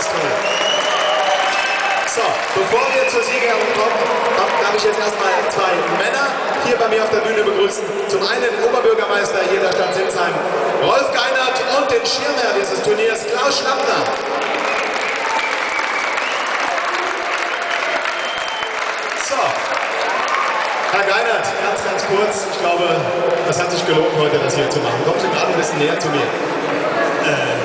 Ganz toll. So, bevor wir zur Siegerehrung kommen, darf ich jetzt erstmal zwei Männer hier bei mir auf der Bühne begrüßen. Zum einen den Oberbürgermeister hier der Stadt Sinsheim, Rolf Geinert, und den Schirmherr dieses Turniers, Klaus Schlappner. So, Herr Geinert, ganz kurz, ich glaube, das hat sich gelohnt, heute das hier zu machen. Kommen Sie gerade ein bisschen näher zu mir.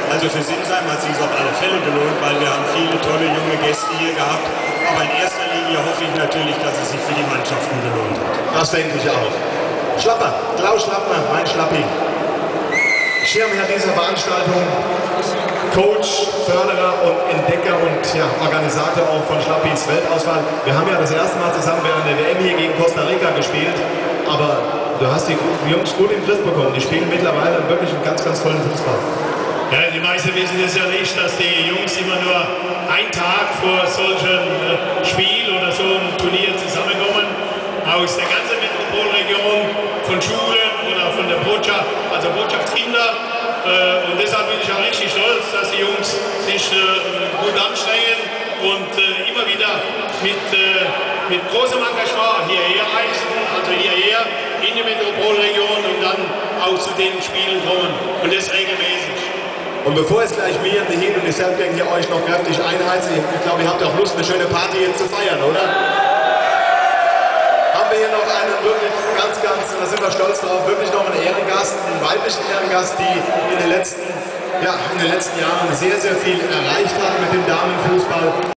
Also für Sinsheim hat es sich auf alle Fälle gelohnt, weil wir haben viele tolle junge Gäste hier gehabt. Aber in erster Linie hoffe ich natürlich, dass es sich für die Mannschaften gelohnt hat. Das denke ich auch. Schlapper, Klaus Schlappner, mein Schlappi. Schirmherr dieser Veranstaltung, Coach, Förderer und Entdecker und ja, Organisator auch von Schlappis Weltauswahl. Wir haben ja das erste Mal zusammen während der WM hier gegen Costa Rica gespielt, aber du hast die Jungs gut in den Griff bekommen. Die spielen mittlerweile wirklich einen ganz tollen Fußball. Ja, die meisten wissen es ja nicht, dass die Jungs immer nur einen Tag vor solchen Spiel oder so einem Turnier zusammenkommen, aus der ganzen Metropolregion, von Schulen oder von der Botschaft, also Botschaftskinder. Und deshalb bin ich auch richtig stolz, dass die Jungs sich gut anstrengen und immer wieder mit großem Engagement hierher reisen, also hierher in die Metropolregion und dann auch zu den Spielen kommen. Und das regelmäßig. Und bevor es gleich mir, die Hin- und die Selfgang hier euch noch kräftig einheizen, ich glaube, ihr habt auch Lust, eine schöne Party jetzt zu feiern, oder? Haben wir hier noch einen wirklich ganz, da sind wir stolz drauf, wirklich noch einen Ehrengast, einen weiblichen Ehrengast, die in den letzten Jahren sehr viel erreicht hat mit dem Damenfußball.